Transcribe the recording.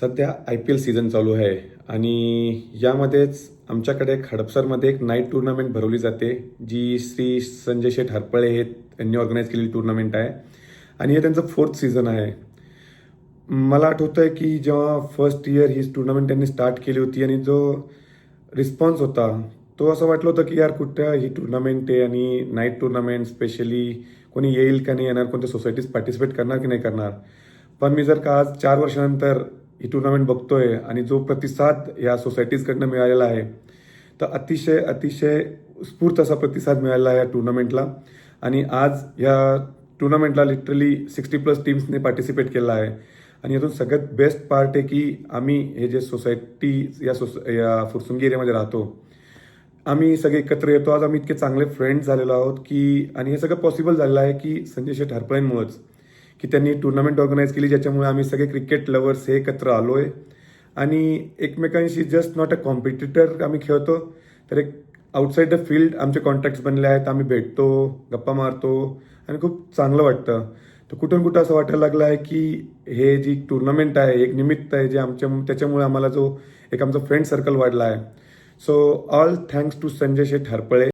सध्या IPL season चालू आहे आणि यामध्येच आमच्याकडे हडपसरमध्ये एक नाईट टुर्नामेंट भरवली जाते, जी श्री संजय शेठ हरपळे हे यांनी ऑर्गनाईज केलेली टुर्नामेंट आहे आणि हे त्यांचं 4th सीझन आहे. मला आठवतंय की जेव्हा फर्स्ट इयर ही टुर्नामेंट त्यांनी स्टार्ट केली होती आणि जो रिस्पॉन्स होता तो असं वाटलं होतं की यार कुठं ही टुर्नामेंट आहे आणि नाईट टुर्नामेंट स्पेशली कोणी येईल का नाही येणार, कोणत्या सोसायटीज पार्टिसिपेट करणार की नाही करणार. पण मी जर का आज 4 वर्षानंतर ही टुर्नामेंट बघतोय आणि जो प्रतिसाद या सोसायटीजकडनं मिळालेला आहे, तर अतिशय अतिशय उत्स्फूर्त असा प्रतिसाद मिळाला आहे या टुर्नामेंटला. आणि आज या टुर्नामेंटला लिटरली 60+ टीम्सने पार्टिसिपेट केलं आहे. आणि यातून सगळ्यात बेस्ट पार्ट आहे की आम्ही हे जे सोसायटी या फुरसुंगी एरियामध्ये राहतो, आम्ही सगळे एकत्र येतो. आज आम्ही इतके चांगले फ्रेंड्स झालेलो आहोत की, आणि हे सगळं पॉसिबल झालेलं आहे की संजय शेठ हरपळेंमुळेच, की त्यांनी टुर्नामेंट ऑर्गनाईज केली, ज्याच्यामुळे आम्ही सगळे क्रिकेट लवर्स हे एकत्र आलोय आणि एकमेकांशी जस्ट नॉट अ कॉम्पिटिटर आम्ही खेळतो, तर एक आउटसाईड द फील्ड आमचे कॉन्टॅक्ट्स बनले आहेत. आम्ही भेटतो, गप्पा मारतो आणि खूप चांगलं वाटतं. तर कुठून कुठं असं वाटायला लागलं आहे की हे जी टुर्नामेंट आहे एक निमित्त आहे, जे त्याच्यामुळे आम्हाला जो एक आमचा फ्रेंड सर्कल वाढला आहे. So all thanks to Sanjay Sheth Harpale.